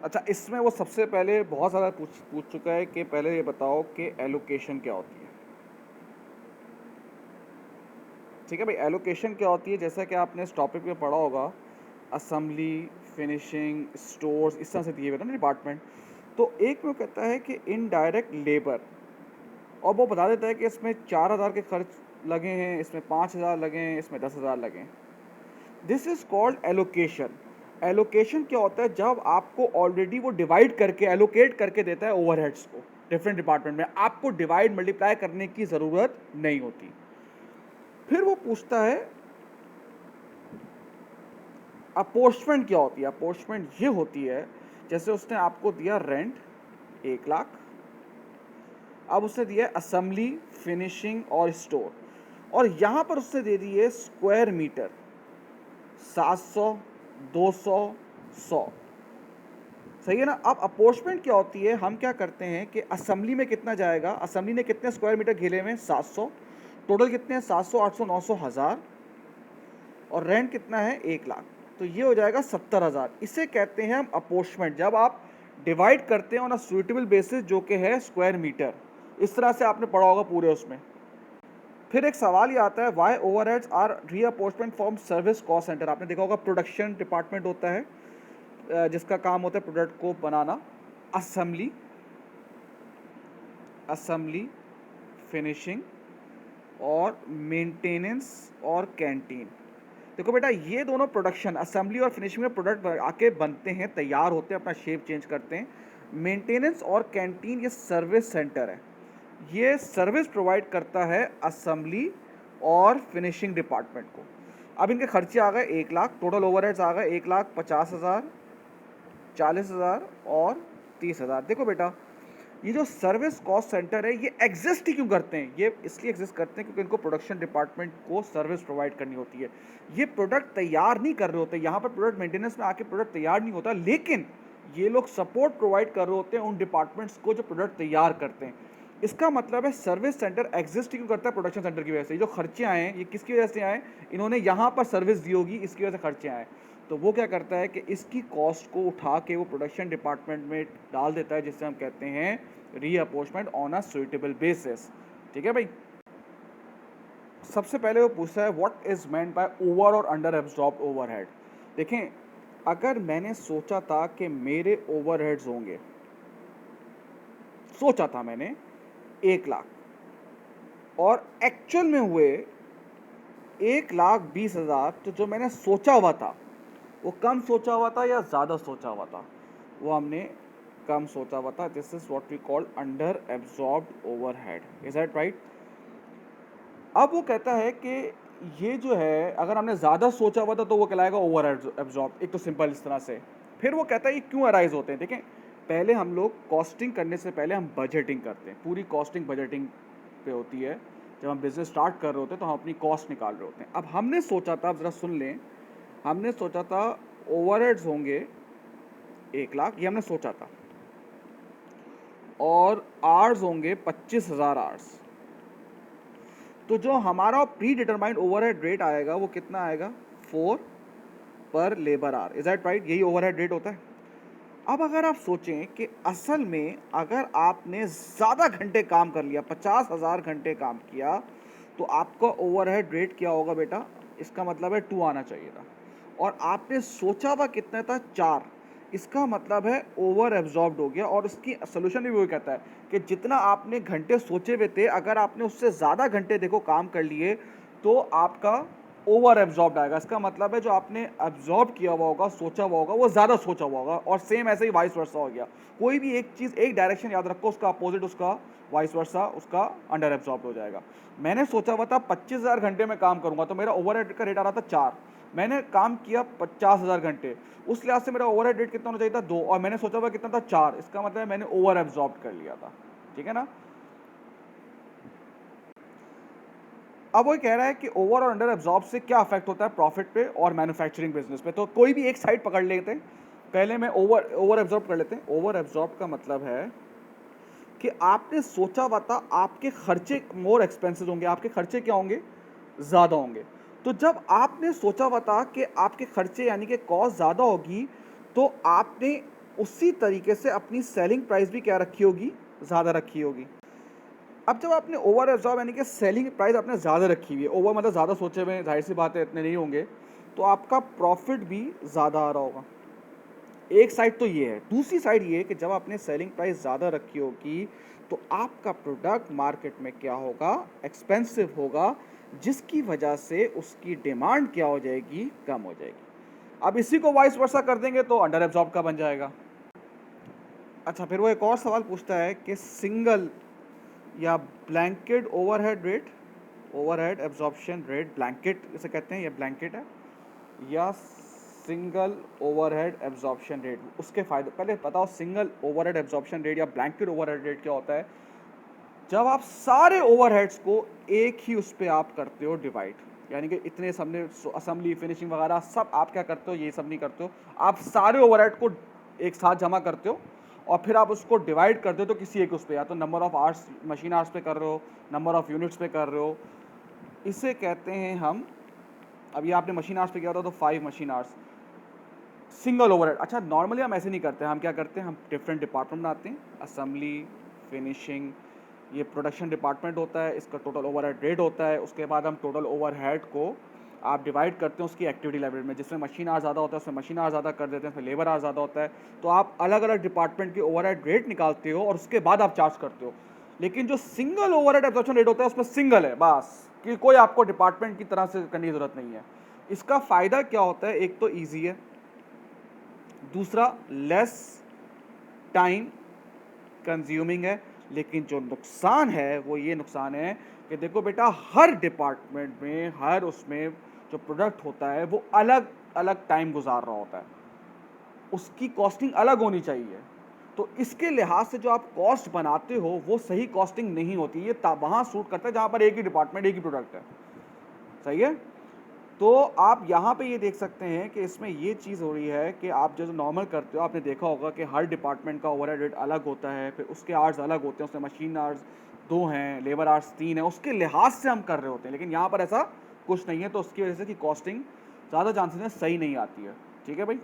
अच्छा, इसमें वो सबसे पहले बहुत ज़्यादा पूछ पूछ चुका है कि पहले ये बताओ कि एलोकेशन क्या होती है। ठीक है भाई, एलोकेशन क्या होती है, जैसा कि आपने इस टॉपिक में पढ़ा होगा, असेंबली, फिनिशिंग, स्टोर्स, इस तरह से दिए हुए थे ना डिपार्टमेंट। तो एक में कहता है कि इनडायरेक्ट लेबर, और वो बता देता है कि इसमें 4,000 के खर्च लगे हैं, इसमें 5,000 लगे हैं, इसमें 10,000 लगे हैं। This is called allocation. Allocation क्या होता है, जब आपको ऑलरेडी वो डिवाइड करके एलोकेट करके देता है ओवरहेड्स को डिफरेंट डिपार्टमेंट में, आपको डिवाइड मल्टीप्लाई करने की ज़रूरत नहीं होती। फिर वो पूछता है अपोर्चमेंट क्या होती है। अपोर्चमेंट ये होती है, जैसे उसने आपको दिया रेंट 1 लाख, अब उसने दिया असेंबली, फिनिशिंग और स्टोर, और यहाँ पर उसने दे दी है स्क्वायर मीटर 700, 200, 100। सही है ना। अब अपोर्चमेंट क्या होती है, हम क्या करते हैं कि असेंबली में कितना जाएगा, असेंबली ने कितने स्क्वायर मीटर घेरे में 700, टोटल कितने हैं 700, 800, 900, 1000, और रेंट कितना है 1 लाख, तो ये हो जाएगा 70,000। इसे कहते हैं हम अपोर्चमेंट, जब आप डिवाइड करते हैं ऑन अ सुइटेबल बेसिस, जो कि है स्क्वायर मीटर। इस तरह से आपने पढ़ा होगा पूरे उसमें। फिर एक सवाल ये आता है, why overheads are reapportionment from service cost centre. आपने देखा होगा प्रोडक्शन डिपार्टमेंट होता है, जिसका काम होता है प्रोडक्ट को बनाना, असेंबली, असेंबली, फिनिशिंग और मेंटेनेंस और कैंटीन। देखो बेटा, ये दोनों प्रोडक्शन, असेंबली और फिनिशिंग में प्रोडक्ट आके बनते हैं, तैयार होते हैं, अपना शेप चेंज करते हैं। मेंटेनेंस और कैंटीन ये सर्विस सेंटर है, ये सर्विस प्रोवाइड करता है असेंबली और फिनिशिंग डिपार्टमेंट को। अब इनके खर्चे आ गए 1 लाख, टोटल ओवरहेड्स आ गए 1,50,000, 40,000 और 30,000। देखो बेटा, ये जो सर्विस कॉस्ट सेंटर है, ये एग्जिस्ट ही क्यों करते हैं, ये इसलिए एग्जिस्ट करते हैं क्योंकि इनको प्रोडक्शन डिपार्टमेंट को सर्विस प्रोवाइड करनी होती है। ये प्रोडक्ट तैयार नहीं कर रहे होते, यहाँ पर प्रोडक्ट मेंटेनेंस में आके प्रोडक्ट तैयार नहीं होता, लेकिन ये लोग सपोर्ट प्रोवाइड कर रहे होते हैं उन डिपार्टमेंट्स को जो प्रोडक्ट तैयार करते हैं। इसका मतलब है सर्विस सेंटर एग्जिस्ट क्यों करता है, प्रोडक्शन सेंटर की वजह से। जो खर्चे आए हैं ये किसकी वजह से आए, इन्होंने यहाँ पर सर्विस दी होगी, इसकी वजह से खर्चे आए। तो वो क्या करता है कि इसकी कॉस्ट को उठा के वो प्रोडक्शन डिपार्टमेंट में डाल देता है, जिससे हम कहते हैं रीअपोर्चमेंट ऑन अ सुइटेबल बेसिस। ठीक है भाई। सबसे पहले वो पूछता है what is meant by over और अंडर एब्जॉर्ब्ड ओवरहेड। देखें, अगर मैंने सोचा था कि मेरे ओवरहेड्स होंगे, सोचा था मैंने 1 लाख, और एक्चुअल में हुए 1,20,000, तो जो मैंने सोचा हुआ था वो कम सोचा हुआ था या ज़्यादा सोचा हुआ था, वो हमने कम सोचा हुआ था। This is what we call under absorbed overhead. Is that right. अब वो कहता है कि ये जो है, अगर हमने ज़्यादा सोचा हुआ था तो वो कहलाएगा ओवर एब्जॉर्ब, एक तो सिंपल इस तरह से। फिर वो कहता है ये क्यों अराइज होते हैं। देखें, पहले हम लोग कॉस्टिंग करने से पहले हम बजटिंग करते हैं, पूरी कॉस्टिंग बजटिंग पे होती है। जब हम बिजनेस स्टार्ट कर रहे होते हैं तो हम अपनी कॉस्ट निकाल रहे होते हैं। अब हमने सोचा था, अब ज़रा सुन लें, हमने सोचा था ओवरहेड्स होंगे 1 लाख, ये हमने सोचा था, और आर्स होंगे 25,000 आर्स। तो जो हमारा प्री डिटरमाइंड ओवरहेड रेट आएगा वो कितना आएगा, 4 पर labour hour. Is that right, यही ओवरहेड रेट होता है। अब अगर आप सोचें कि असल में अगर आपने ज़्यादा घंटे काम कर लिया, 50,000 घंटे काम किया, तो आपका ओवरहेड रेट क्या होगा बेटा, इसका मतलब है 2 आना चाहिए था, और आपने सोचा हुआ कितना था 4, इसका मतलब है ओवर एब्जॉर्ब्ड हो गया। और इसकी सोल्यूशन भी वही कहता है कि जितना आपने घंटे सोचे हुए थे, अगर आपने उससे ज़्यादा घंटे देखो काम कर लिए, तो आपका ओवर एब्जॉर्ब्ड आएगा। इसका मतलब है जो आपने एब्जॉर्ब किया हुआ होगा, सोचा हुआ होगा, वो ज़्यादा सोचा हुआ होगा। और सेम ऐसे ही वाइस वर्सा हो गया, कोई भी एक चीज़, एक डायरेक्शन याद रखो, उसका अपोजिट उसका वाइस वर्सा उसका अंडर एब्जॉर्ब हो जाएगा। मैंने सोचा हुआ था 25,000 घंटे में काम करूंगा, तो मेरा ओवरहेड का रेट आ रहा था 4, मैंने काम किया 50,000 घंटे, उस लिहाज से मेरा ओवरहेड रेट कितना होना चाहिए था 2, और मैंने सोचा हुआ कितना था 4, इसका मतलब है मैंने ओवर एब्जॉर्ब कर लिया था। ठीक है ना। अब वो कह रहा है कि ओवर और अंडर एब्जॉर्ब से क्या अफेक्ट होता है प्रॉफिट पे और मैन्युफैक्चरिंग बिजनेस पे। तो कोई भी एक साइड पकड़ लेते हैं, पहले मैं ओवर एब्जॉर्ब कर लेते हैं। ओवर एब्जॉर्ब का मतलब है कि आपने सोचा हुआ था आपके खर्चे मोर एक्सपेंसेस होंगे, आपके खर्चे क्या होंगे, ज़्यादा होंगे। तो जब आपने सोचा हुआ था कि आपके खर्चे यानी कि कॉस्ट ज़्यादा होगी, तो आपने उसी तरीके से अपनी सेलिंग प्राइस भी क्या रखी होगी, ज़्यादा रखी होगी। अब जब आपने ओवर एब्जॉर्ब यानी कि सेलिंग प्राइस आपने ज़्यादा रखी हुई है, ओवर मतलब ज़्यादा सोचे हुए, जाहिर सी बात है इतने नहीं होंगे, तो आपका प्रॉफिट भी ज़्यादा आ रहा होगा। एक साइड तो ये है, दूसरी साइड ये है कि जब आपने सेलिंग प्राइस ज़्यादा रखी होगी तो आपका प्रोडक्ट मार्केट में क्या होगा, एक्सपेंसिव होगा, जिसकी वजह से उसकी डिमांड क्या हो जाएगी, कम हो जाएगी। अब इसी को वाइस वर्सा कर देंगे तो अंडर एब्जॉर्ब का बन जाएगा। अच्छा, फिर वो एक और सवाल पूछता है कि सिंगल या blanket overhead rate, overhead absorption rate, blanket इसे कहते हैं, ये ब्लैंकेट है, या सिंगल ओवरहेड एब्जॉर्प्शन रेट, उसके फ़ायदे पहले बताओ। सिंगल ओवरहेड एब्जॉर्प्शन रेट या ब्लैंकेट ओवरहेड रेट क्या होता है? जब आप सारे ओवरहेड्स को एक ही उस पे आप करते हो डिवाइड, यानी कि इतने सबने असेंबली फिनिशिंग वगैरह सब आप क्या करते हो, ये सब नहीं करते हो, आप सारे ओवरहेड को एक साथ जमा करते हो और फिर आप उसको डिवाइड करते हो तो किसी एक उस पे, या तो number of hours machine hours पे कर रहे हो, नंबर ऑफ यूनिट्स पे कर रहे हो, इसे कहते हैं हम। अभी आपने मशीन आवर्स पे किया था तो 5 मशीन आवर्स सिंगल ओवरहेड। अच्छा, नॉर्मली हम ऐसे नहीं करते हैं, हम क्या करते हैं, हम डिफरेंट डिपार्टमेंट बनाते हैं, असेंबली, फिनिशिंग, ये प्रोडक्शन डिपार्टमेंट होता है, इसका टोटल ओवरहेड रेट होता है, उसके बाद हम टोटल ओवरहेड को आप डिवाइड करते हैं उसकी एक्टिविटी लेवल में, जिसमें मशीन आवर ज़्यादा होता है उसमें मशीन आवर ज़्यादा कर देते हैं, उसमें लेबर आवर ज़्यादा होता है, तो आप अलग अलग डिपार्टमेंट की ओवरहेड रेट निकालते हो और उसके बाद आप चार्ज करते हो। लेकिन जो सिंगल ओवरहेड एब्जॉर्प्शन रेट होता है उसमें सिंगल है बस, कि कोई आपको डिपार्टमेंट की तरह से करने की ज़रूरत नहीं है। इसका फ़ायदा क्या होता है, एक तो ईजी है, दूसरा लेस टाइम कंज्यूमिंग है, लेकिन जो नुकसान है वो ये नुकसान है कि देखो बेटा, हर डिपार्टमेंट में हर उसमें जो प्रोडक्ट होता है वो अलग अलग टाइम गुजार रहा होता है, उसकी कॉस्टिंग अलग होनी चाहिए। तो इसके लिहाज से जो आप कॉस्ट बनाते हो वो सही कॉस्टिंग नहीं होती, ये वहाँ सूट करता है जहाँ पर एक ही डिपार्टमेंट एक ही प्रोडक्ट है। सही है। तो आप यहाँ पे ये देख सकते हैं कि इसमें ये चीज़ हो रही है कि आप जो नॉर्मल करते हो, आपने देखा होगा कि हर डिपार्टमेंट का ओवरहेड रेट अलग होता है, फिर उसके आवर्स अलग होते हैं, उसमें मशीन आवर्स 2 हैं, लेबर आवर्स 3 हैं, उसके लिहाज से हम कर रहे होते हैं, लेकिन यहाँ पर ऐसा कुछ नहीं है, तो उसकी वजह से कि कॉस्टिंग ज़्यादा चांसेस में सही नहीं आती है। ठीक है भाई।